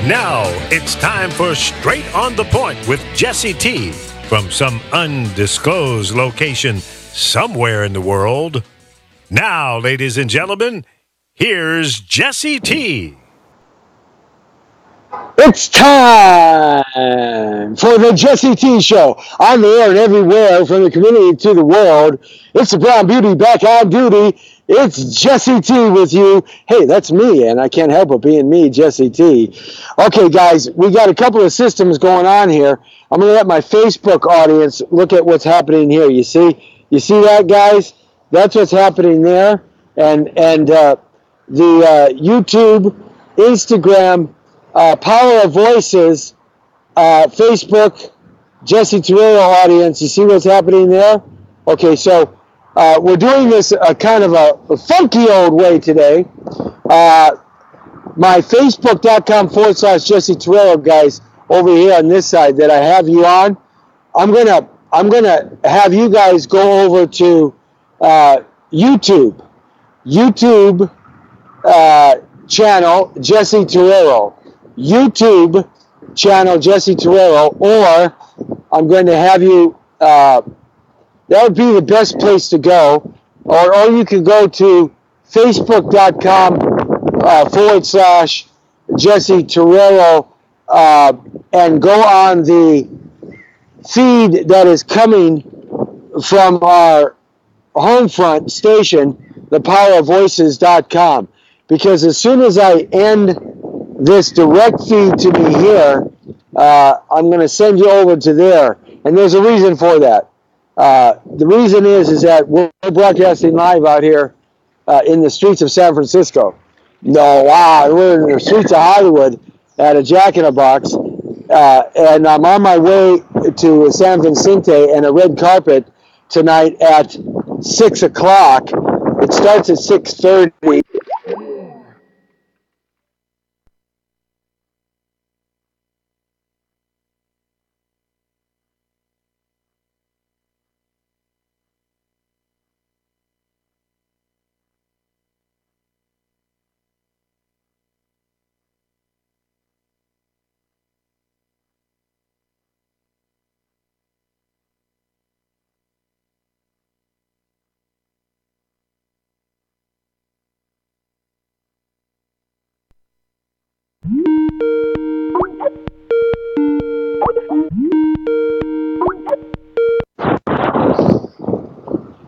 Now it's time for Straight on the Point with Jesse T from some undisclosed location somewhere in the world. Now, ladies and gentlemen, here's Jesse T. It's time for the Jesse T Show. On the air and everywhere, from the community to the world. It's the Brown Beauty back on duty. It's Jesse T with you. Hey, that's me, and I can't help it being me, Jesse T. Okay, guys, we got a couple of systems going on here. I'm going to let my Facebook audience look at what's happening here. You see that, guys? That's what's happening there. And the YouTube, Instagram, Power of Voices, Facebook, Jesse Torero audience. You see what's happening there? Okay, so we're doing this kind of a funky old way today. My Facebook.com/Jesse Torero, guys, over here on this side that I have you on. I'm gonna have you guys go over to YouTube channel Jesse Torero. YouTube channel Jesse Torero, or I'm going to have you, that would be the best place to go, or you can go to Facebook.com/Jesse Torero and go on the feed that is coming from our home front station, thepowerofvoices.com, because as soon as I end this direct feed to me here, I'm going to send you over to there, and there's a reason for that. The reason is that we're broadcasting live out here in the streets of San Francisco. We're in the streets of Hollywood at a Jack in a Box, and I'm on my way to San Vicente and a red carpet tonight at 6 o'clock. It starts at 6:30.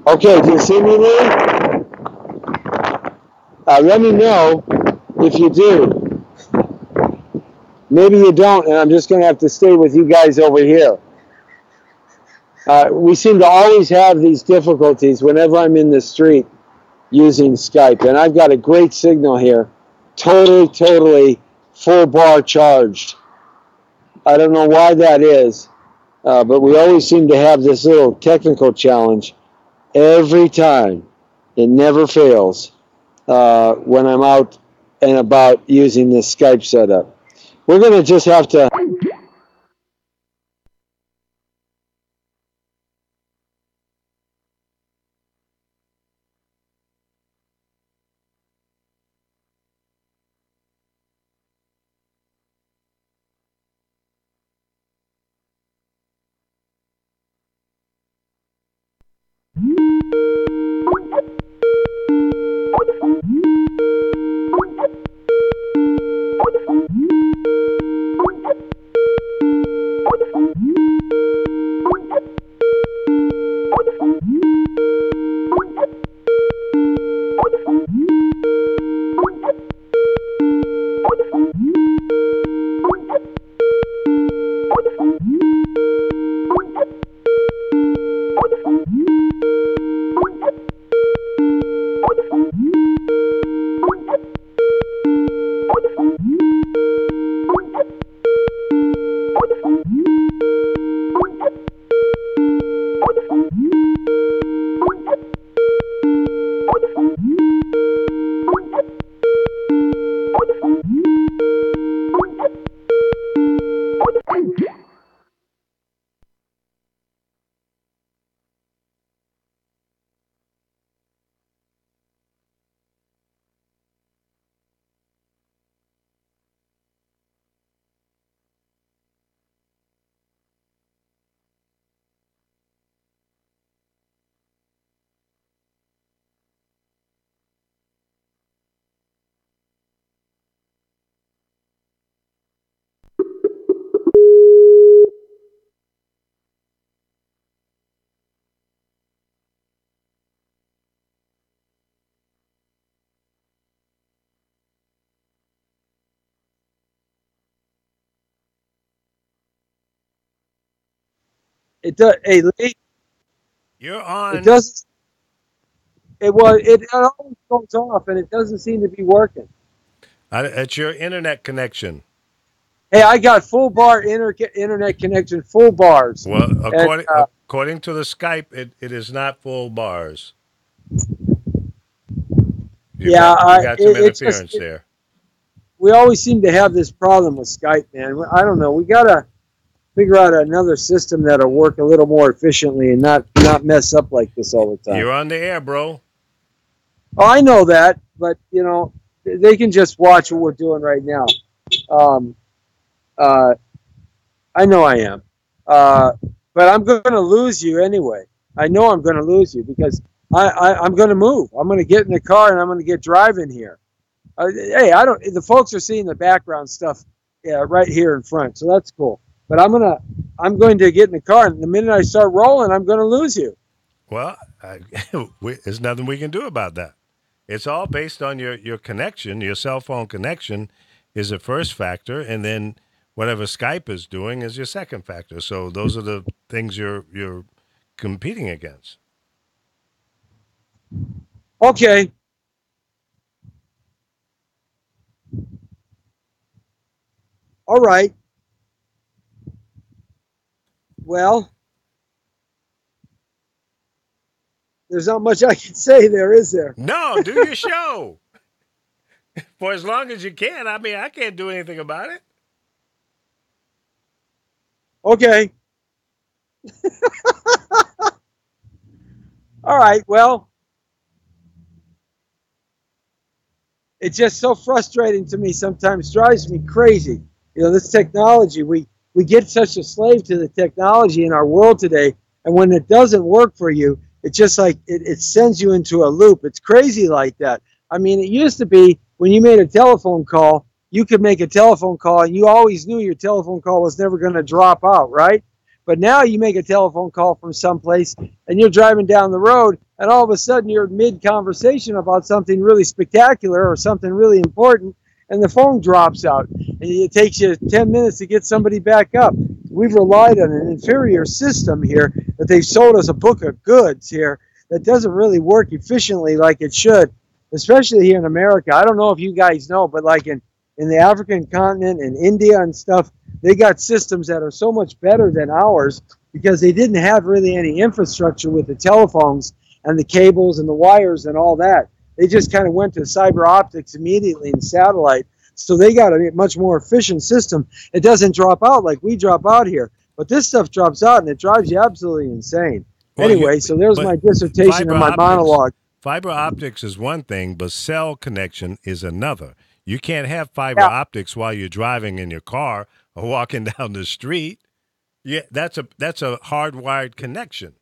Okay, do you see me there? Let me know if you do. Maybe you don't, and I'm just going to have to stay with you guys over here. We seem to always have these difficulties whenever I'm in the street using Skype, and I've got a great signal here. Totally full bar charged. I don't know why that is, but we always seem to have this little technical challenge every time. It never fails when I'm out and about using this Skype setup. We're going to just have to... It does. Hey, Lee, You're it on. doesn't. It always goes off, and it doesn't seem to be working. It's your internet connection. Hey, I got full bar internet connection, full bars, Well, and according to the Skype, it is not full bars. yeah, You got some it's just interference there. we always seem to have this problem with Skype, man. I don't know. We gotta figure out another system that'll work a little more efficiently and not mess up like this all the time. You're on the air, bro. Oh, I know that, but they can just watch what we're doing right now. Um, uh, I know I am, but I'm going to lose you anyway. I know I'm going to lose you because I'm going to move. I'm going to get in the car and I'm going to get driving here. Hey, I don't. The folks are seeing the background stuff, right here in front, so that's cool. But I'm going to get in the car, and the minute I start rolling, I'm going to lose you. Well, there's nothing we can do about that. It's all based on your connection. Your cell phone connection is the first factor, and then whatever Skype is doing is your second factor. So those are the things you're competing against. Okay. All right. Well, there's not much I can say there, is there? No, do your show for as long as you can. I mean, I can't do anything about it. Okay. All right. Well, it's just so frustrating to me sometimes, drives me crazy. This technology, we get such a slave to the technology in our world today, and when it doesn't work for you, it's just like it sends you into a loop. It's crazy like that. I mean, it used to be when you made a telephone call, you could make a telephone call and you always knew your telephone call was never going to drop out, right? But now you make a telephone call from someplace and you're driving down the road and all of a sudden you're mid-conversation about something really spectacular or something really important and the phone drops out and it takes you 10 minutes to get somebody back up. We've relied on an inferior system here that they've sold us a book of goods here that doesn't really work efficiently like it should, especially here in America. I don't know if you guys know, but like in the African continent and India and stuff, they got systems that are so much better than ours because they didn't have really any infrastructure with the telephones and the cables and the wires and all that. They just kind of went to cyber optics immediately and satellite. So they got a much more efficient system. It doesn't drop out like we drop out here. But this stuff drops out and it drives you absolutely insane. Well, anyway, so there's my dissertation and my monologue. Fiber optics is one thing, but cell connection is another. You can't have fiber optics while you're driving in your car or walking down the street. Yeah, that's a hardwired connection.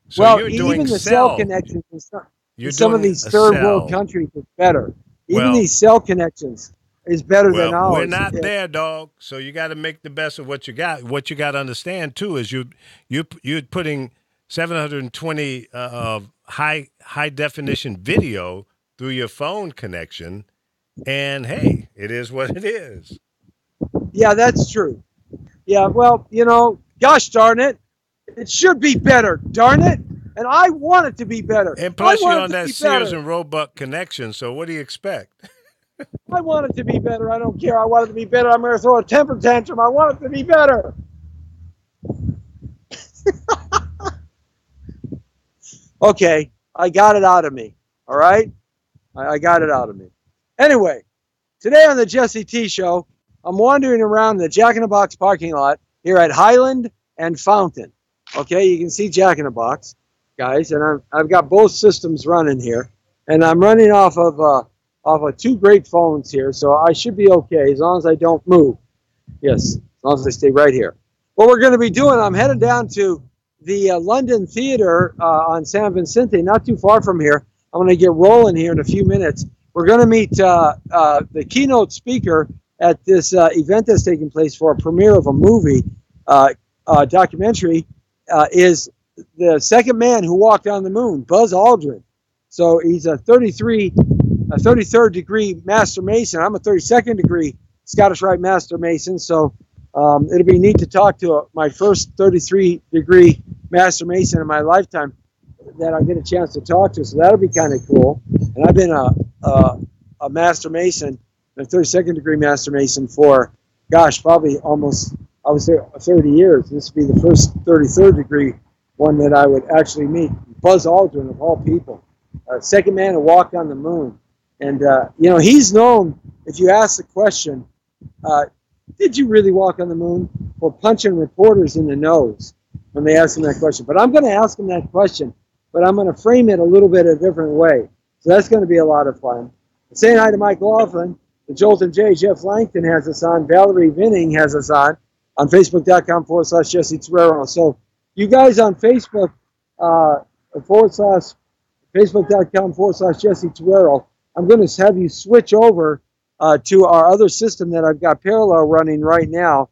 So well, you're doing even the cell connections in some of these third world countries is better. Even these cell connections is better than ours. We're not there, dog. So you got to make the best of what you got. What you got to understand too is you're putting 720 high definition video through your phone connection, and hey, it is what it is. Yeah, that's true. Yeah, well, gosh darn it, it should be better, darn it. And I want it to be better. And plus, you're on that Sears and Roebuck connection, so what do you expect? I want it to be better. I don't care. I want it to be better. I'm going to throw a temper tantrum. I want it to be better. Okay, I got it out of me. All right? I got it out of me. Anyway, today on the Jesse T Show, I'm wandering around the Jack in the Box parking lot here at Highland and Fountain. Okay, you can see Jack in the Box, guys, and I've got both systems running here, and I'm running off of two great phones here, so I should be okay as long as I don't move. Yes, as long as I stay right here. What we're going to be doing, I'm headed down to the London Theater on San Vicente, not too far from here. I'm going to get rolling here in a few minutes. We're going to meet the keynote speaker at this event that's taking place for a premiere of a movie documentary is the second man who walked on the moon, Buzz Aldrin. So he's a 33rd degree Master Mason. I'm a 32nd degree Scottish Rite Master Mason. So It'll be neat to talk to my first 33-degree Master Mason in my lifetime that I get a chance to talk to. So that'll be kind of cool. And I've been a Master Mason, a 32nd degree Master Mason for, gosh, probably almost, I was there 30 years. This would be the first 33rd degree one that I would actually meet. Buzz Aldrin, of all people. Second man to walk on the moon. And, he's known, if you ask the question, did you really walk on the moon? For punching reporters in the nose when they ask him that question. But I'm going to ask him that question, but I'm going to frame it a little bit a different way. So that's going to be a lot of fun. Saying hi to Mike Laughlin. The Jolton J. Jeff Langton has us on. Valerie Vinning has us on Facebook.com/Jesse Torero. So you guys on Facebook, Facebook.com/Jesse Torero, I'm going to have you switch over to our other system that I've got parallel running right now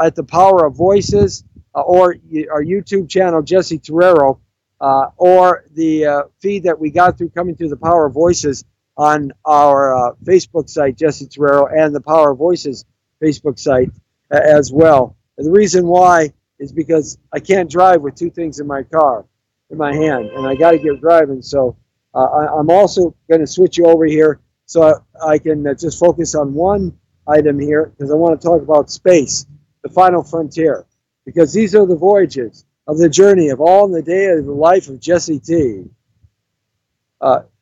at the Power of Voices or our YouTube channel, Jesse Torero, or the feed that we got through coming through the Power of Voices on our Facebook site, Jesse Torero, and the Power of Voices Facebook site as well. And the reason why is because I can't drive with two things in my car, in my hand, and I got to get driving. So I'm also going to switch you over here so I can just focus on one item here, because I want to talk about space, the final frontier, because these are the voyages of the journey of all in the day of the life of Jesse T.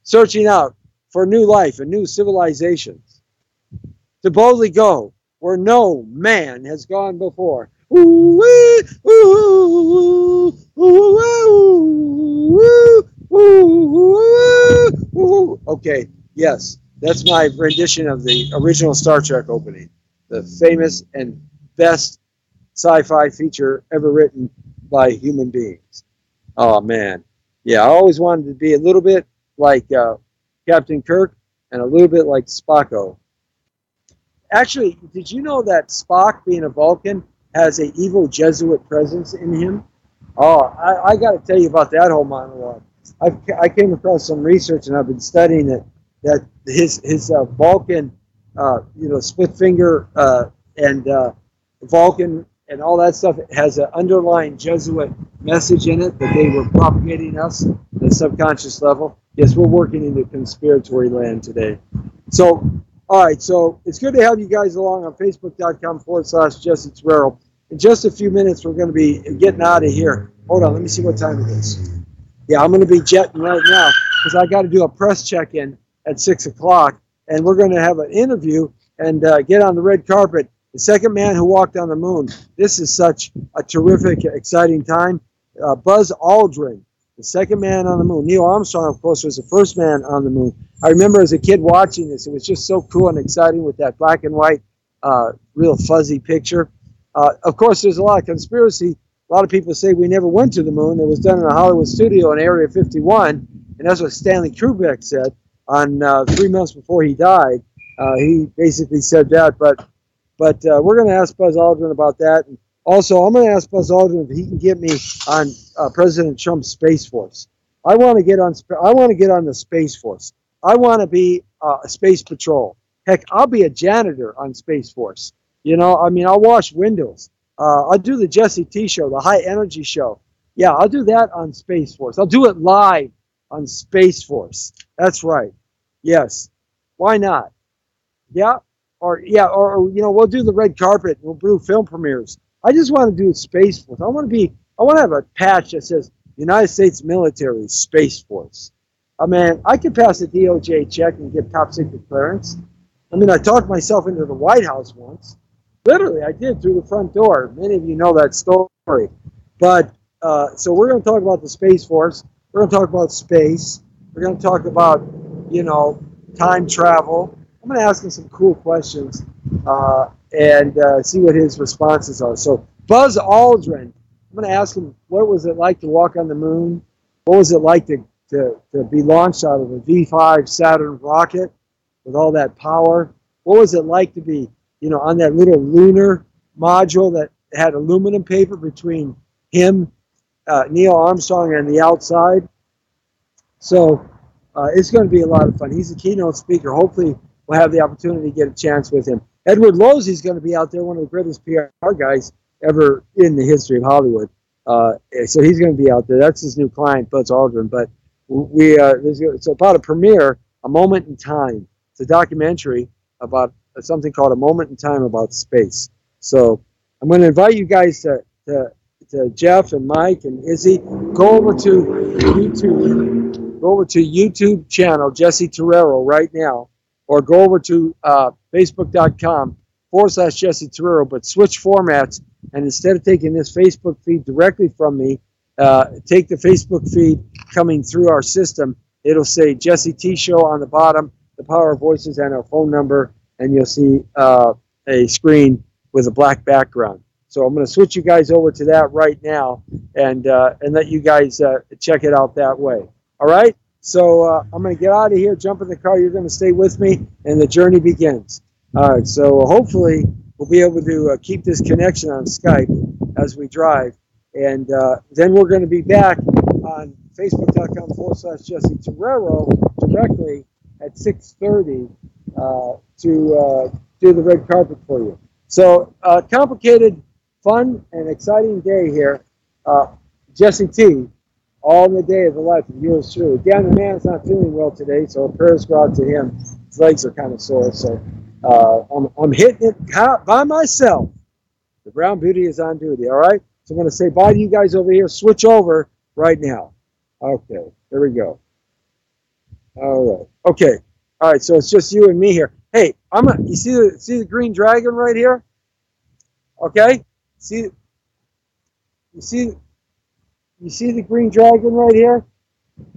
Searching out for new life and new civilizations, to boldly go where no man has gone before. Okay, yes, that's my rendition of the original Star Trek opening, the famous and best sci-fi feature ever written by human beings. Oh, man. Yeah, I always wanted to be a little bit like Captain Kirk and a little bit like Spocko. Actually, did you know that Spock, being a Vulcan, has an evil Jesuit presence in him? Oh, I got to tell you about that whole monologue. I came across some research, and I've been studying it, that his Vulcan, split finger and Vulcan and all that stuff has an underlying Jesuit message in it that they were propagating us at a subconscious level. Yes, we're working into conspiratory land today. So, all right, so it's good to have you guys along on Facebook.com/Jesse Torero. In just a few minutes, we're going to be getting out of here. Hold on, let me see what time it is. Yeah, I'm going to be jetting right now because I got to do a press check-in at 6 o'clock, and we're going to have an interview and get on the red carpet. The second man who walked on the moon. This is such a terrific, exciting time. Buzz Aldrin, the second man on the moon. Neil Armstrong, of course, was the first man on the moon. I remember as a kid watching this. It was just so cool and exciting with that black and white, real fuzzy picture. Of course, there's a lot of conspiracy. A lot of people say we never went to the moon. It was done in a Hollywood studio in Area 51, and that's what Stanley Kubrick said on 3 months before he died. He basically said that, but we're going to ask Buzz Aldrin about that. And also, I'm going to ask Buzz Aldrin if he can get me on President Trump's Space Force. I want to get on the Space Force. I want to be a Space Patrol. Heck, I'll be a janitor on Space Force. I'll wash windows. I'll do the Jesse T show, the high energy show. Yeah, I'll do that on Space Force. I'll do it live on Space Force. That's right. Yes. Why not? Yeah. Or we'll do the red carpet. We'll do film premieres. I just want to do Space Force. I want to have a patch that says United States Military Space Force. I could pass a DOJ check and get top secret clearance. I talked myself into the White House once. Literally, I did, through the front door. Many of you know that story. But, so we're going to talk about the Space Force. We're going to talk about space. We're going to talk about, time travel. I'm going to ask him some cool questions and see what his responses are. So, Buzz Aldrin, I'm going to ask him, what was it like to walk on the moon? What was it like to be launched out of a V5 Saturn rocket with all that power? What was it like to be on that little lunar module that had aluminum paper between him, Neil Armstrong, and the outside? So it's going to be a lot of fun. He's a keynote speaker. Hopefully we'll have the opportunity to get a chance with him. Edward Losey's going to be out there, one of the greatest PR guys ever in the history of Hollywood. So he's going to be out there. That's his new client, Buzz Aldrin. But it's about a premiere, A Moment in Time. It's a documentary about something called A Moment in Time about space. So I'm going to invite you guys to Jeff and Mike and Izzy. Go over to YouTube. Go over to YouTube channel Jesse Terrero right now, or go over to Facebook.com/Jesse Terrero, but switch formats. And instead of taking this Facebook feed directly from me, take the Facebook feed coming through our system. It'll say Jesse T Show on the bottom, the Power of Voices, and our phone number, and you'll see a screen with a black background. So I'm going to switch you guys over to that right now, and let you guys check it out that way. All right? So I'm going to get out of here, jump in the car. You're going to stay with me, and the journey begins. All right, so hopefully we'll be able to keep this connection on Skype as we drive. And then we're going to be back on Facebook.com/Jesse Terrero directly at 6:30 to do the red carpet for you. So complicated, fun, and exciting day here. Jesse T, all in the day of the life of yours truly. Dan, the man is not feeling well today, so prayers go out to him. His legs are kind of sore, so I'm hitting it by myself. The Brown Beauty is on duty, all right? So I'm going to say bye to you guys over here. Switch over right now. Okay, there we go. All right. Okay. All right, so it's just you and me here. Hey, you see the green dragon right here? Okay? You see the green dragon right here?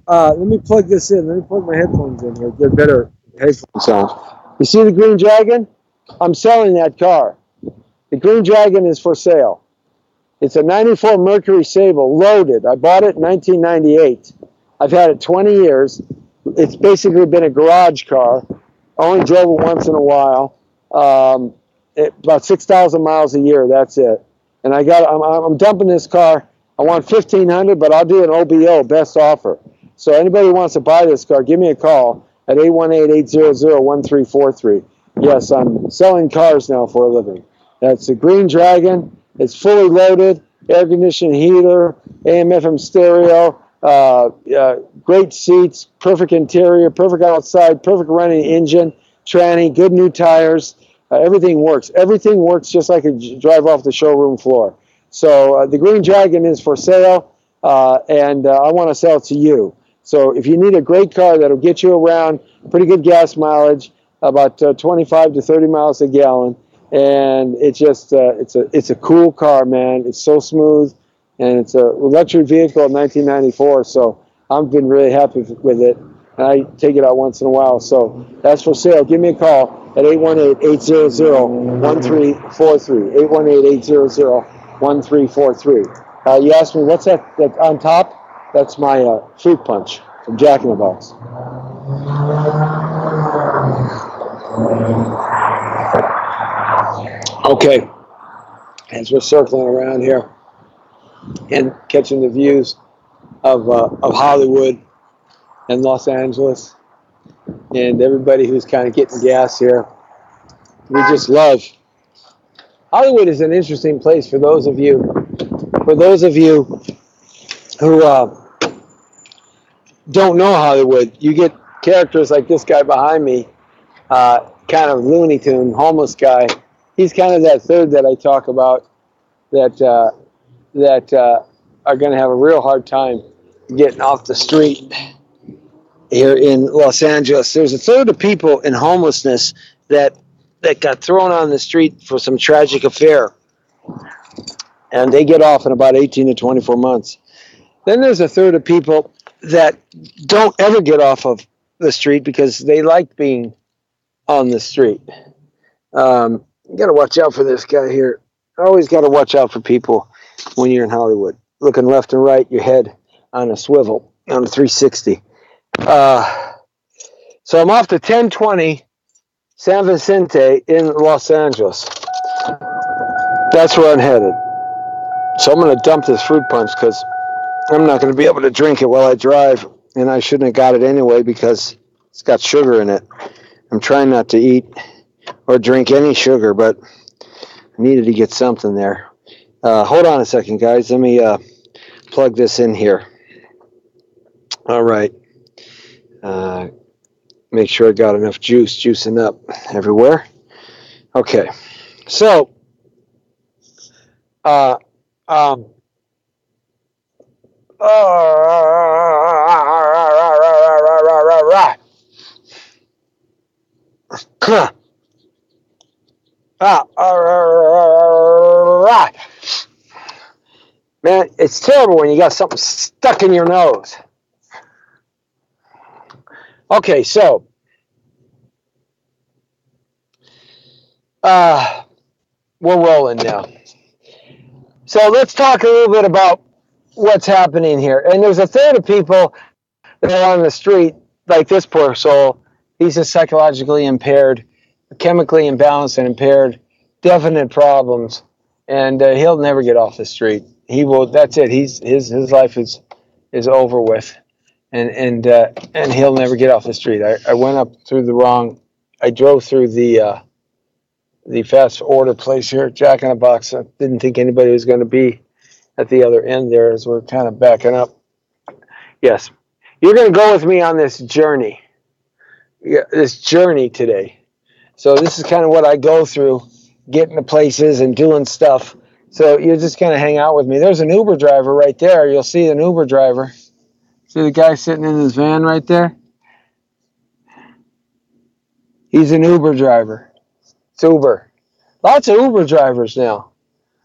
Let me plug this in. Let me plug my headphones in here. Get better headphone sound. You see the green dragon? I'm selling that car. The green dragon is for sale. It's a 94 Mercury Sable, loaded. I bought it in 1998. I've had it 20 years. It's basically been a garage car. I only drove it once in a while. About 6,000 miles a year, that's it. And I'm dumping this car. I want $1,500, but I'll do an OBO, best offer. So anybody who wants to buy this car, give me a call at 818-800-1343. Yes, I'm selling cars now for a living. That's the Green Dragon. It's fully loaded, air conditioning, heater, AM/FM stereo, great seats, perfect interior, perfect outside, perfect running engine, tranny, good new tires. Everything works. Everything works just like a drive off the showroom floor. So the Green Dragon is for sale, and I want to sell it to you. So if you need a great car that'll get you around, pretty good gas mileage, about 25 to 30 miles a gallon, and it's just it's a cool car, man. It's so smooth, and it's a electric vehicle in 1994. So I've been really happy with it, and I take it out once in a while. So that's for sale. Give me a call at 818-800-1343. 818-800-1343. You asked me what's that on top? That's my fruit punch from Jack in the Box. Okay, as we're circling around here and catching the views of Hollywood and Los Angeles and everybody who's kind of getting gas here, we just love. Hollywood is an interesting place for those of you who don't know Hollywood. You get characters like this guy behind me, kind of Looney Tune, homeless guy. He's kind of that third that I talk about that are going to have a real hard time getting off the street here in Los Angeles. There's a third of people in homelessness that got thrown on the street for some tragic affair, and they get off in about 18 to 24 months. Then there's a third of people that don't ever get off of the street because they like being on the street. You got to watch out for this guy here. Always got to watch out for people when you're in Hollywood. Looking left and right, your head on a swivel, on a 360. So I'm off to 1020 San Vicente in Los Angeles. That's where I'm headed. So I'm going to dump this fruit punch because I'm not going to be able to drink it while I drive, and I shouldn't have got it anyway because it's got sugar in it. I'm trying not to eat or drink any sugar, but I needed to get something there. Hold on a second, guys. Let me plug this in here. All right. Make sure I got enough juicing up everywhere. Okay. So, uh, um, man, it's terrible when you got something stuck in your nose. Okay, so we're rolling now. So let's talk a little bit about what's happening here. And there's a third of people that are on the street, like this poor soul. He's just psychologically impaired, chemically imbalanced and impaired, definite problems, and he'll never get off the street. He will. That's it. His life is over with, and he'll never get off the street. I went up through the wrong. I drove through the fast order place here, Jack in the Box. I didn't think anybody was going to be at the other end there as we're kind of backing up. Yes, you're going to go with me on this journey. Yeah, this journey today. So this is kind of what I go through, getting to places and doing stuff. So you're just going to hang out with me. There's an Uber driver right there. You'll see an Uber driver. See the guy sitting in his van right there? He's an Uber driver. It's Uber. Lots of Uber drivers now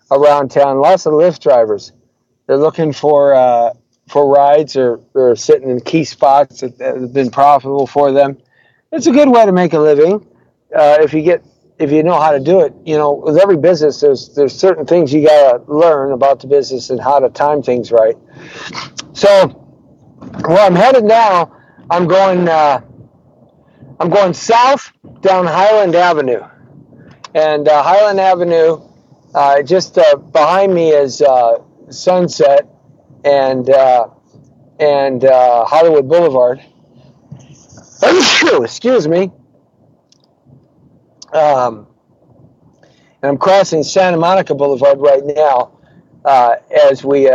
around town. Lots of Lyft drivers. They're looking for rides or sitting in key spots that have been profitable for them. It's a good way to make a living if you know how to do it. You know, with every business, there's certain things you gotta learn about the business and how to time things right. So where I'm headed now, I'm going south down Highland Avenue, and Highland Avenue, just behind me is Sunset and Hollywood Boulevard. Excuse me. And I'm crossing Santa Monica Boulevard right now as we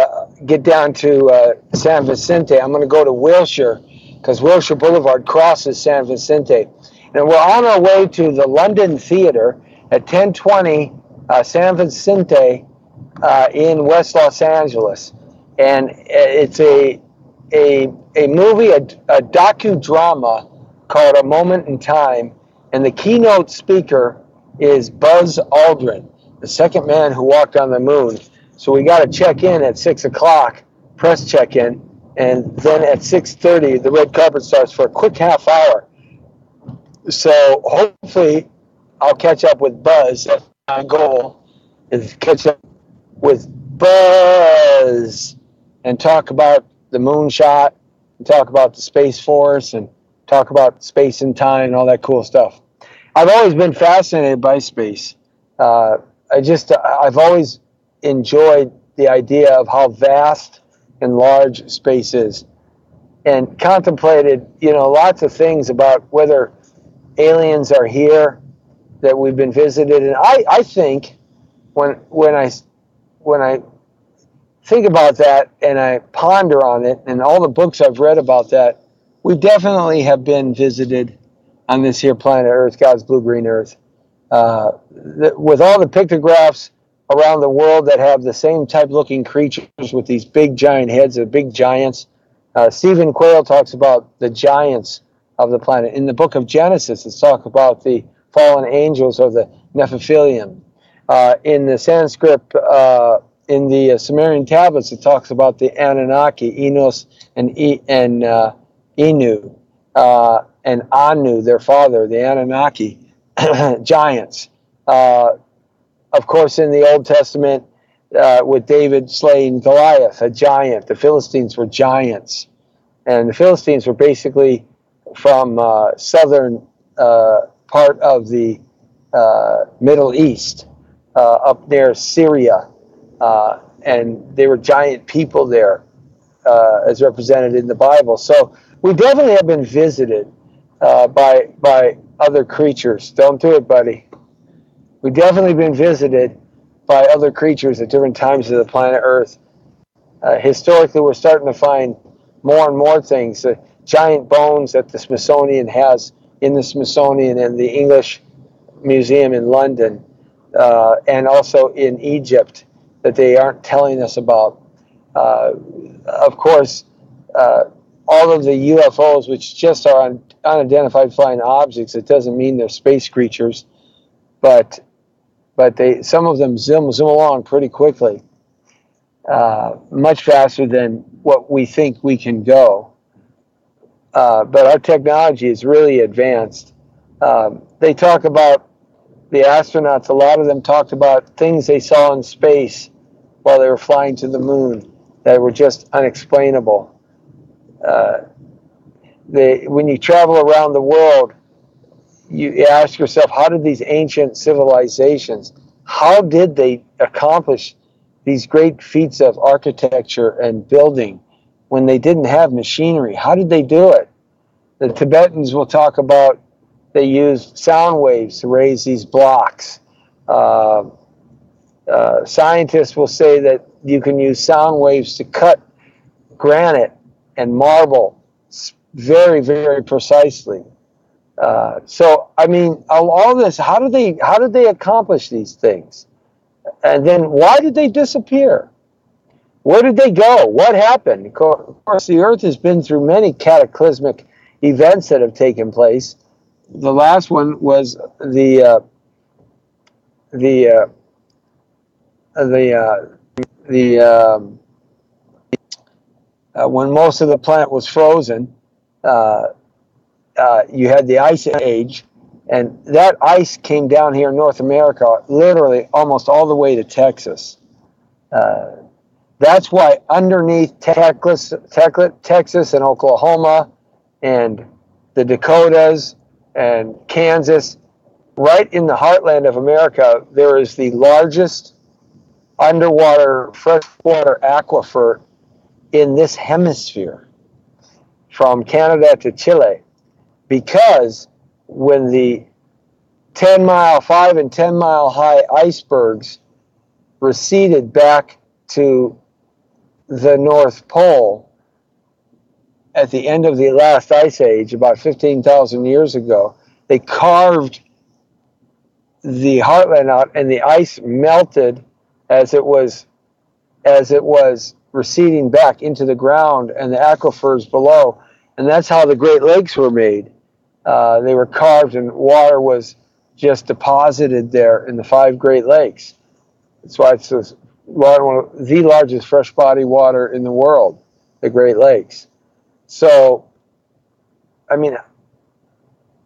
get down to San Vicente. I'm going to go to Wilshire because Wilshire Boulevard crosses San Vicente. And we're on our way to the London Theater at 1020 San Vicente in West Los Angeles. And it's a movie, a docudrama called A Moment in Time, and the keynote speaker is Buzz Aldrin, the second man who walked on the moon. So we got to check in at 6 o'clock, press check-in, and then at 6:30 the red carpet starts for a quick half hour. So hopefully I'll catch up with Buzz. That's my goal, is to catch up with Buzz and talk about the moonshot, and talk about the Space Force, and talk about space and time and all that cool stuff. I've always been fascinated by space. I've always enjoyed the idea of how vast and large space is, and contemplated, lots of things about whether aliens are here that we've been visited. And I think when I think about that and I ponder on it and all the books I've read about that, we definitely have been visited on this here planet Earth, God's blue-green Earth. With all the pictographs around the world that have the same type-looking creatures with these big giant heads, the big giants. Stephen Quayle talks about the giants of the planet. In the book of Genesis, it's talks about the fallen angels or the Nephilim. In the Sanskrit, in the Sumerian tablets, it talks about the Anunnaki, Enos and Enu, and Anu, their father, the Anunnaki, giants. Of course, in the Old Testament, with David slaying Goliath, a giant, the Philistines were giants. And the Philistines were basically from southern part of the Middle East, up near Syria. And they were giant people there, as represented in the Bible. So we definitely have been visited by other creatures. Don't do it, buddy. We've definitely been visited by other creatures at different times of the planet Earth. Historically, we're starting to find more and more things. Giant bones that the Smithsonian has in the Smithsonian and the English Museum in London, and also in Egypt, that they aren't telling us about. Of course, all of the UFOs, which just are unidentified flying objects, it doesn't mean they're space creatures, but some of them zoom along pretty quickly, much faster than what we think we can go. But our technology is really advanced. They talk about the astronauts, a lot of them talked about things they saw in space while they were flying to the moon that were just unexplainable. When you travel around the world, you ask yourself, how did these ancient civilizations, how did they accomplish these great feats of architecture and building when they didn't have machinery? How did they do it? The Tibetans will talk about they used sound waves to raise these blocks. Scientists will say that you can use sound waves to cut granite and marble very, very precisely. So, I mean, all this, how did they accomplish these things? And then why did they disappear? Where did they go? What happened? Of course, the Earth has been through many cataclysmic events that have taken place. The last one was when most of the planet was frozen. You had the Ice Age, and that ice came down here in North America, literally almost all the way to Texas. That's why underneath Texas and Oklahoma and the Dakotas and Kansas, right in the heartland of America, there is the largest underwater freshwater aquifer in this hemisphere, from Canada to Chile, because when the 10-mile, 5 and 10-mile high icebergs receded back to the North Pole at the end of the last ice age, about 15,000 years ago, they carved the heartland out, and the ice melted as it was receding back into the ground and the aquifers below. And that's how the Great Lakes were made. They were carved, and water was just deposited there in the 5 Great Lakes. That's why it's the largest fresh body water in the world, the Great Lakes. So, I mean,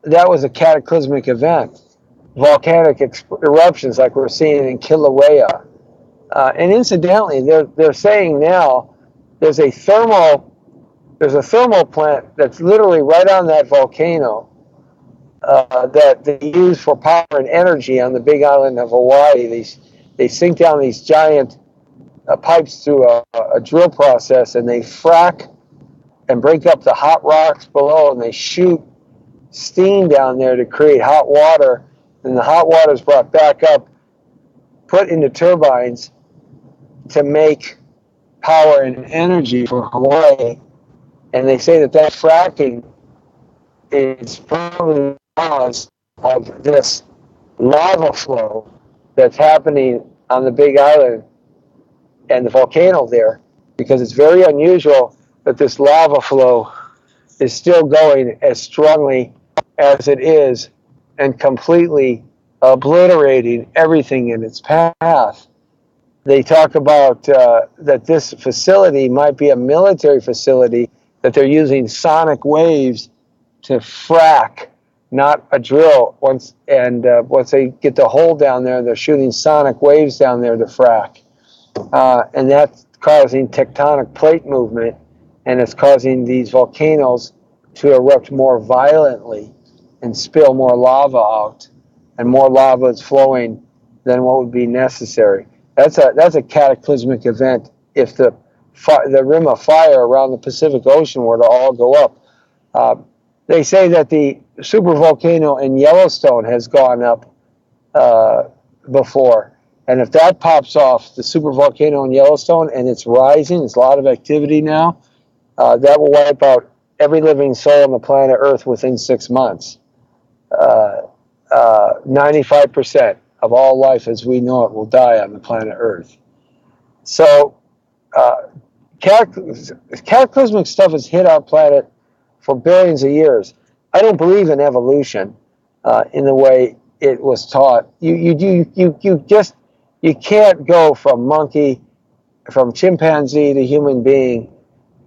that was a cataclysmic event. Volcanic eruptions like we're seeing in Kilauea. And incidentally, they're saying now there's a thermal plant that's literally right on that volcano that they use for power and energy on the Big Island of Hawaii. They sink down these giant pipes through a drill process, and they frack and break up the hot rocks below, and they shoot steam down there to create hot water. And the hot water is brought back up, put into turbines to make power and energy for Hawaii. And they say that fracking is probably the cause of this lava flow that's happening on the Big Island and the volcano there, because it's very unusual that this lava flow is still going as strongly as it is and completely obliterating everything in its path. They talk about that this facility might be a military facility, that they're using sonic waves to frack, not a drill. Once they get the hole down there, they're shooting sonic waves down there to frack. And that's causing tectonic plate movement, and it's causing these volcanoes to erupt more violently and spill more lava out, and more lava is flowing than what would be necessary. That's a cataclysmic event if the rim of fire around the Pacific Ocean were to all go up. they say that the supervolcano in Yellowstone has gone up before. And if that pops off, the supervolcano in Yellowstone, and it's rising, there's a lot of activity now, that will wipe out every living soul on the planet Earth within 6 months. 95% of all life as we know it will die on the planet Earth. So cataclysmic stuff has hit our planet for billions of years. I don't believe in evolution in the way it was taught. You can't go from monkey, from chimpanzee to human being,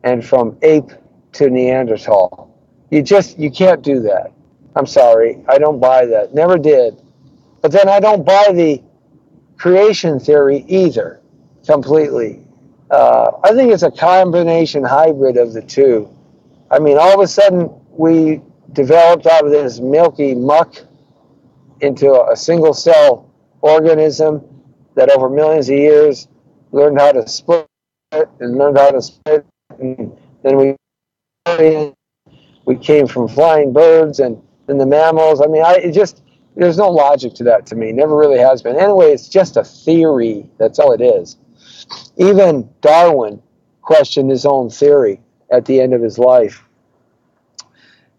and from ape to Neanderthal. You can't do that. I'm sorry, I don't buy that. Never did. But then I don't buy the creation theory either, completely. I think it's a combination hybrid of the two. I mean, all of a sudden we developed out of this milky muck into a single cell organism that over millions of years learned how to split and learned how to split. And then we came from flying birds and the mammals. I mean, there's no logic to that to me. Never really has been. Anyway, it's just a theory. That's all it is. Even Darwin questioned his own theory at the end of his life.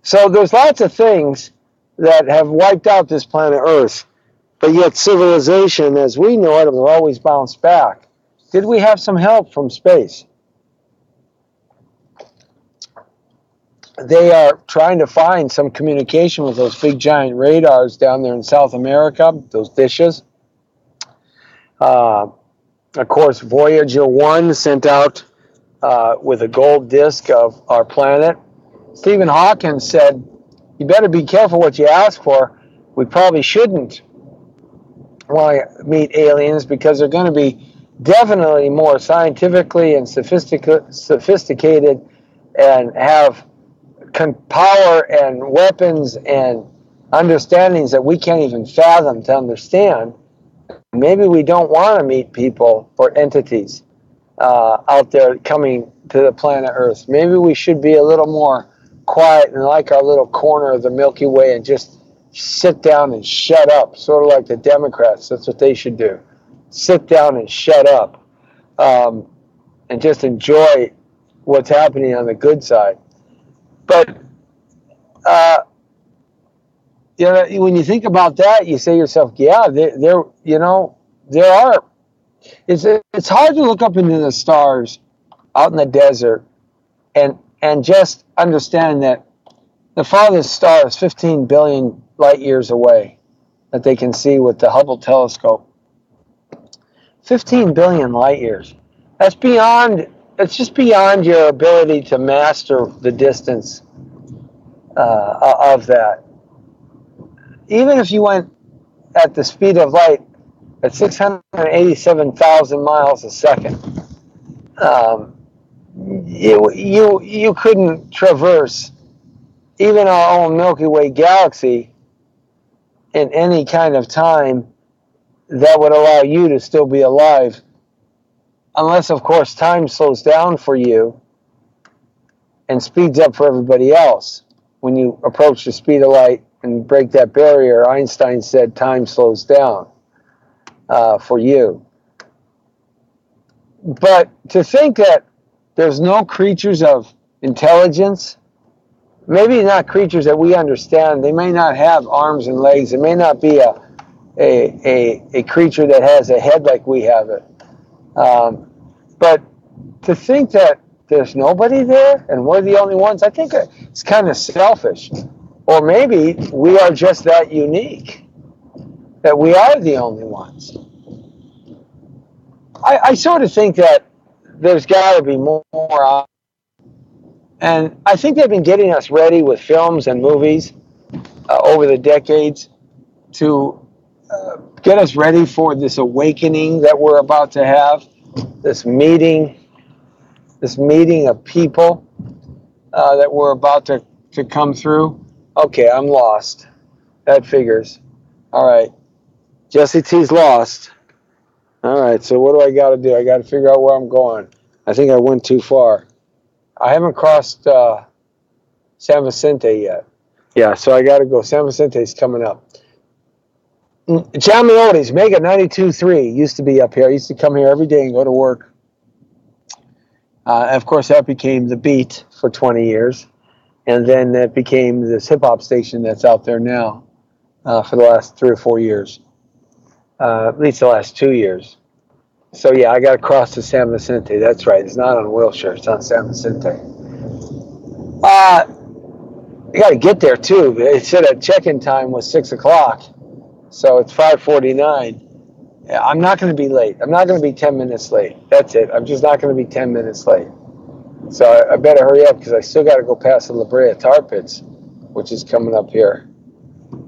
So there's lots of things that have wiped out this planet Earth, but yet civilization, as we know it, has always bounced back. Did we have some help from space? They are trying to find some communication with those big giant radars down there in South America, those dishes. Of course, Voyager 1 sent out with a gold disk of our planet. Stephen Hawking said, you better be careful what you ask for. We probably shouldn't want to meet aliens because they're going to be definitely more scientifically and sophisticated and have power and weapons and understandings that we can't even fathom to understand. Maybe we don't want to meet people or entities out there coming to the planet Earth. Maybe we should be a little more quiet and like our little corner of the Milky Way and just sit down and shut up, sort of like the Democrats. That's what they should do. Sit down and shut up and just enjoy what's happening on the good side. But when you think about that, you say to yourself, "Yeah, there are." It's hard to look up into the stars out in the desert and just understand that the farthest star is 15 billion light years away that they can see with the Hubble telescope. 15 billion light years. That's beyond. It's just beyond your ability to master the distance of that. Even if you went at the speed of light at 687,000 miles a second, you couldn't traverse even our own Milky Way galaxy in any kind of time that would allow you to still be alive. Unless, of course, time slows down for you and speeds up for everybody else. When you approach the speed of light and break that barrier, Einstein said time slows down for you. But to think that there's no creatures of intelligence, maybe not creatures that we understand, they may not have arms and legs, it may not be a creature that has a head like we have it. But to think that there's nobody there and we're the only ones, I think it's kind of selfish. Or maybe we are just that unique, that we are the only ones. I sort of think that there's got to be more. And I think they've been getting us ready with films and movies over the decades to get us ready for this awakening that we're about to have. This meeting of people that we're about to come through. Okay, I'm lost. That figures. All right. Jesse T's lost. All right, so what do I got to do? I got to figure out where I'm going. I think I went too far. I haven't crossed San Vicente yet. Yeah, so I got to go. San Vicente's coming up. John Mione's Mega 92.3 used to be up here. I used to come here every day and go to work. Of course, that became the Beat for 20 years. And then it became this hip-hop station that's out there now for the last 3 or 4 years. At least the last 2 years. So, yeah, I got to cross to San Vicente. That's right. It's not on Wilshire. It's on San Vicente. You got to get there, too. They said that check-in time was 6 o'clock. So it's 5:49. I'm not going to be late. I'm not going to be 10 minutes late. That's it. I'm just not going to be 10 minutes late. So I better hurry up because I still got to go past the La Brea Tar Pits, which is coming up here.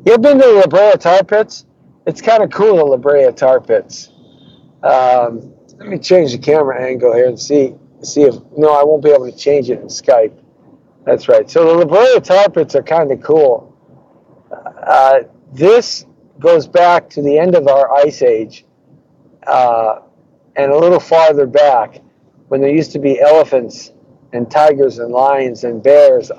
You ever been to the La Brea Tar Pits? It's kind of cool, the La Brea Tar Pits. Let me change the camera angle here and see if, no, I won't be able to change it in Skype. That's right. So the La Brea Tar Pits are kind of cool. This goes back to the end of our ice age and a little farther back when there used to be elephants and tigers and lions and bears,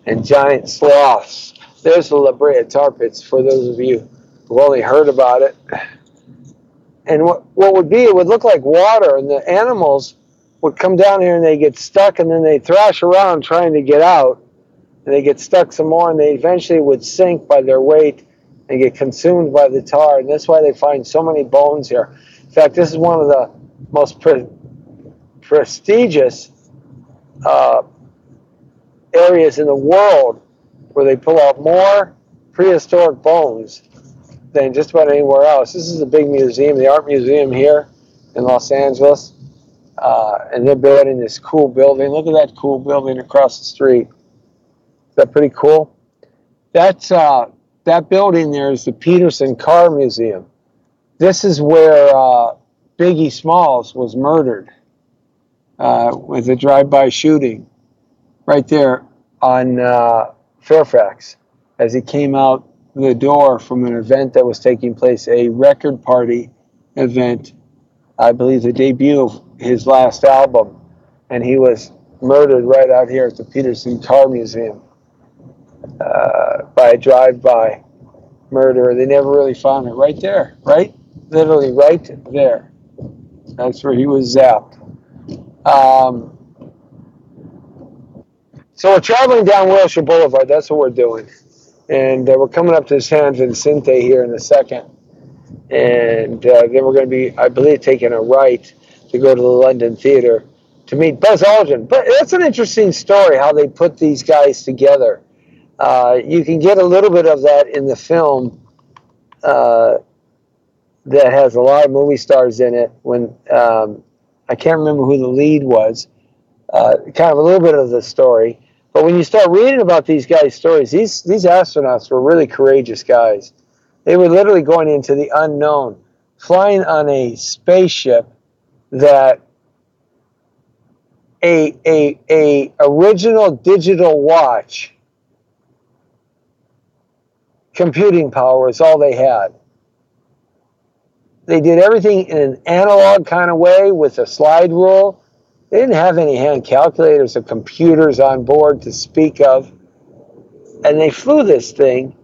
and giant sloths. There's the La Brea Tar Pits for those of you who've only heard about it. And what would be, it would look like water, and the animals would come down here and they get stuck, and then they thrash around trying to get out, and they get stuck some more, and they eventually would sink by their weight and get consumed by the tar, and that's why they find so many bones here. In fact, this is one of the most prestigious areas in the world where they pull out more prehistoric bones than just about anywhere else. This is a big museum, the Art Museum here in Los Angeles, and they're building this cool building. Look at that cool building across the street. Is that pretty cool? That's that building there is the Peterson Car Museum. This is where Biggie Smalls was murdered with a drive-by shooting right there on Fairfax as he came out the door from an event that was taking place, a record party event, I believe the debut of his last album, and he was murdered right out here at the Peterson Car Museum by a drive-by murderer. They never really found it. Right there, right? Literally right there. That's where he was zapped. So we're traveling down Wilshire Boulevard. That's what we're doing. And we're coming up to San Vicente here in a second. And then we're going to be, I believe, taking a right to go to the London Theater to meet Buzz Aldrin. But that's an interesting story, how they put these guys together. You can get a little bit of that in the film that has a lot of movie stars in it. When I can't remember who the lead was. Kind of a little bit of the story. But when you start reading about these guys' stories, these astronauts were really courageous guys. They were literally going into the unknown, flying on a spaceship that a original digital watch computing power is all they had. They did everything in an analog kind of way with a slide rule. They didn't have any hand calculators or computers on board to speak of. And they flew this thing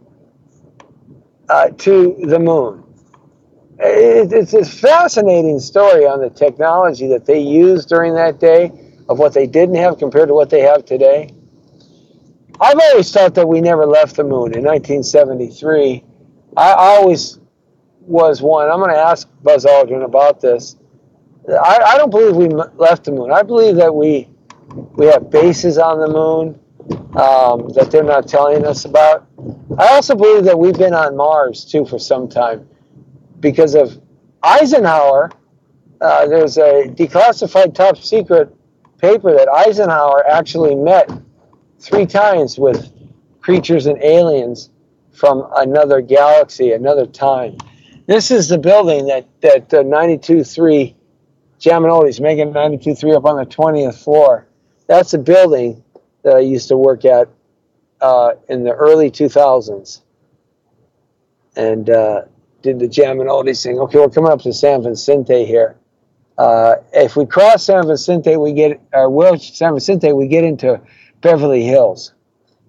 to the moon. It's a fascinating story on the technology that they used during that day, of what they didn't have compared to what they have today. I've always thought that we never left the moon in 1973. I always was one. I'm going to ask Buzz Aldrin about this. I don't believe we left the moon. I believe that we have bases on the moon that they're not telling us about. I also believe that we've been on Mars, too, for some time. Because of Eisenhower, there's a declassified top secret paper that Eisenhower actually met 3 times with creatures and aliens from another galaxy, another time. This is the building that 92.3 Giaminoti's making 92.3 up on the 20th floor. That's a building that I used to work at in the early 2000s. And did the Giaminoti's thing. Okay, we're coming up to San Vicente here. If we cross San Vicente, we get into Beverly Hills.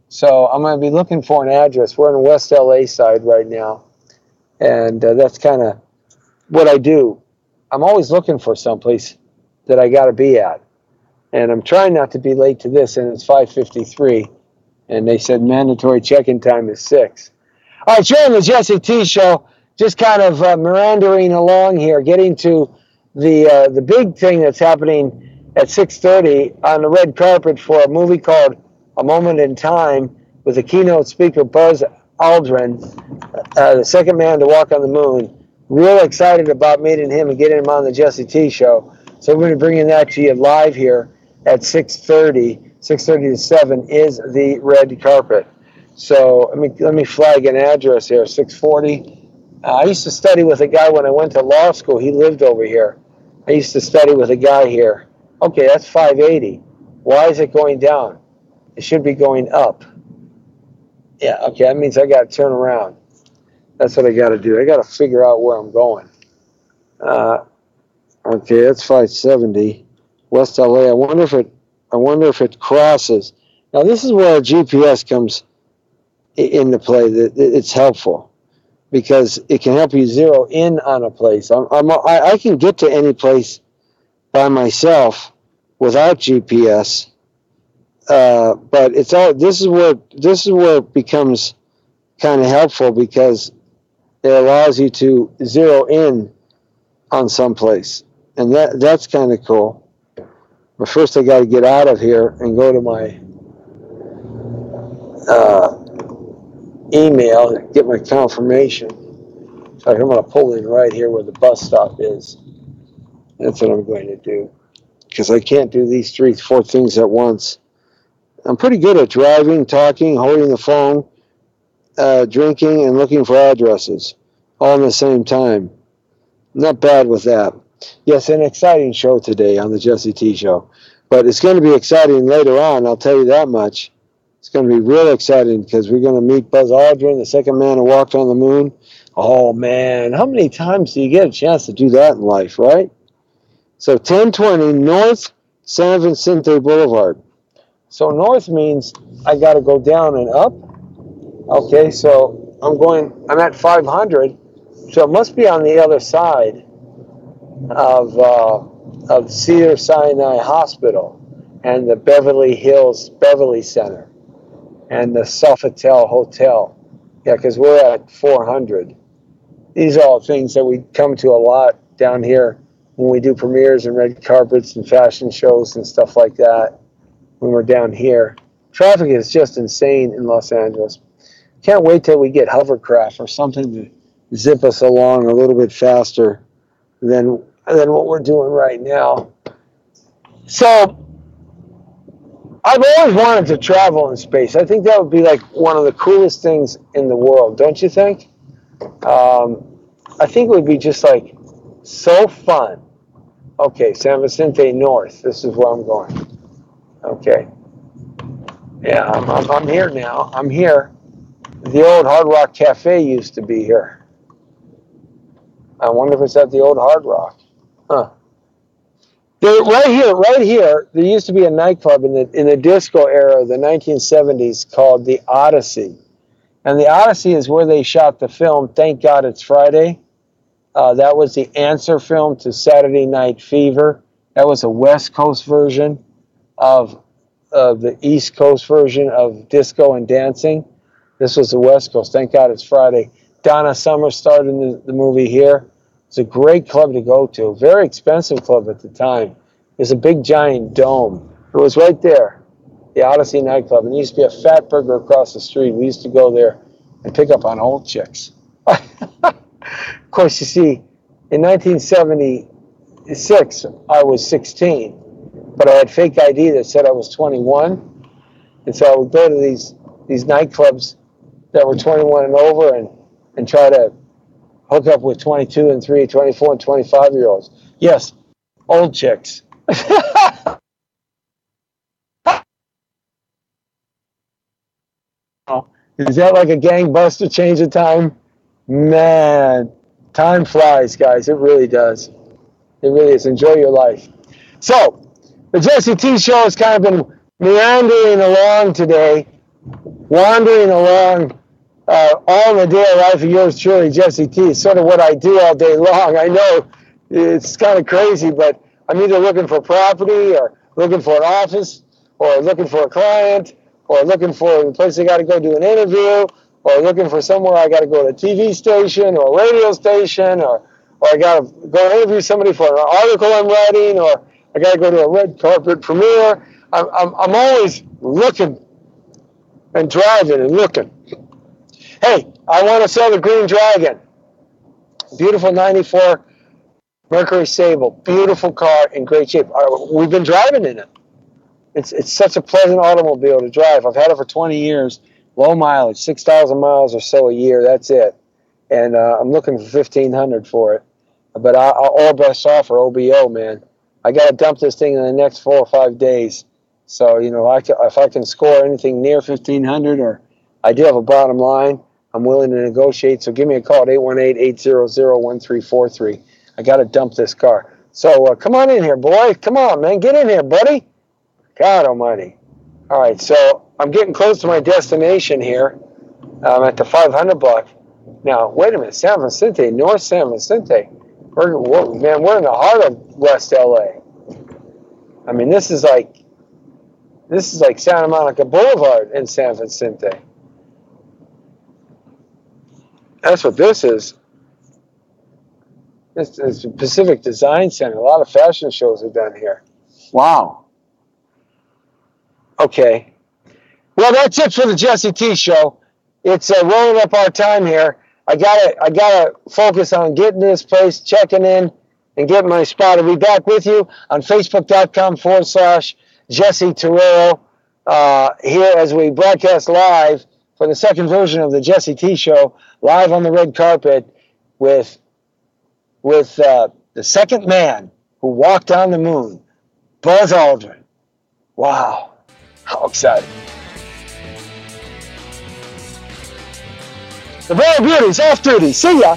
So I'm going to be looking for an address. We're in the West LA side right now. And that's kind of what I do. I'm always looking for someplace that I got to be at. And I'm trying not to be late to this, and it's 5:53. And they said mandatory check-in time is 6. All right, you're on the Jesse T Show. Just kind of meandering along here, getting to the big thing that's happening at 6:30 on the red carpet for a movie called A Moment in Time with the keynote speaker Buzz Aldrin, the second man to walk on the moon. Real excited about meeting him and getting him on the Jesse T Show. So we're going to be bringing that to you live here at 6:30. 6:30 to 7 is the red carpet. So let me flag an address here, 640. I used to study with a guy when I went to law school. He lived over here. I used to study with a guy here. Okay, that's 580. Why is it going down? It should be going up. Yeah, okay, that means I got to turn around. That's what I got to do. I got to figure out where I'm going. Okay, that's 570. West LA. I wonder if it crosses. Now this is where GPS comes into play. It's helpful because it can help you zero in on a place. I can get to any place by myself without GPS, but it's all. This is where it becomes kind of helpful because it allows you to zero in on some place, and that's kind of cool. But first, I got to get out of here and go to my email and get my confirmation. So I'm going to pull in right here where the bus stop is. That's what I'm going to do because I can't do these 3-4 things at once. I'm pretty good at driving, talking, holding the phone, drinking, and looking for addresses all in the same time. Not bad with that. Yes, an exciting show today on the Jesse T Show. But it's going to be exciting later on, I'll tell you that much. It's going to be real exciting because we're going to meet Buzz Aldrin, the second man who walked on the moon. Oh, man, how many times do you get a chance to do that in life, right? So 1020 North San Vicente Boulevard. So north means I got to go down and up. Okay, so I'm at 500, so it must be on the other side of Cedars-Sinai Hospital and the Beverly Hills Beverly Center and the Sofitel Hotel. Yeah, because we're at 400. These are all things that we come to a lot down here when we do premieres and red carpets and fashion shows and stuff like that when we're down here. Traffic is just insane in Los Angeles. Can't wait till we get hovercraft or something to zip us along a little bit faster than what we're doing right now. So I've always wanted to travel in space. I think that would be like one of the coolest things in the world, don't you think? I think it would be just like so fun. Okay, San Vicente North. This is where I'm going. Okay. Yeah, I'm here now. I'm here. The old Hard Rock Cafe used to be here. I wonder if it's at the old Hard Rock. Huh. Right here, there used to be a nightclub in the disco era of the 1970s called the Odyssey. And the Odyssey is where they shot the film Thank God It's Friday. That was the answer film to Saturday Night Fever. That was a West Coast version of the East Coast version of disco and dancing. This was the West Coast. Thank God It's Friday. Donna Summer starred in the movie here. It's a great club to go to. Very expensive club at the time. It's a big giant dome. It was right there, the Odyssey nightclub. And there used to be a Fat Burger across the street. We used to go there and pick up on old chicks. Of course, you see, in 1976, I was 16. But I had fake ID that said I was 21. And so I would go to these nightclubs that were 21 and over and try to hook up with 22 and 3, 24 and 25-year-olds. Yes, old chicks. Is that like a gangbuster change of time? Man, time flies, guys. It really does. It really is. Enjoy your life. So, the Jesse T Show has kind of been meandering along today. wandering along all in the day of life of yours truly, Jesse T. It's sort of what I do all day long. I know it's kind of crazy, but I'm either looking for property or looking for an office or looking for a client or looking for a place I got to go do an interview or looking for somewhere I got to go to a TV station or a radio station or I got to go interview somebody for an article I'm writing or I got to go to a red carpet premiere. I'm always looking and driving and looking. Hey, I want to sell the Green Dragon. Beautiful 94 Mercury Sable. Beautiful car in great shape. We've been driving in it. It's such a pleasant automobile to drive. I've had it for 20 years. Low mileage, 6,000 miles or so a year. That's it. And I'm looking for $1,500 for it. But all best offer, OBO, man. I got to dump this thing in the next 4 or 5 days. So, if I can score anything near $1,500 or I do have a bottom line, I'm willing to negotiate. So give me a call at 818-800-1343. I got to dump this car. So come on in here, boy. Come on, man. Get in here, buddy. God almighty. All right, so I'm getting close to my destination here. I'm at the 500 block. Now, wait a minute. San Vicente, North San Vicente. We're in the heart of West LA. I mean, this is like Santa Monica Boulevard in San Vicente. That's what this is. It's the Pacific Design Center. A lot of fashion shows are done here. Wow. Okay. Well, that's it for the Jesse T Show. It's rolling up our time here. I gotta focus on getting this place, checking in, and getting my spot. I'll be back with you on Facebook.com/Jesse Terrero here as we broadcast live for the second version of the Jesse T Show, live on the red carpet with the second man who walked on the moon, Buzz Aldrin. Wow, how exciting. The Rare Beauty's off duty. See ya.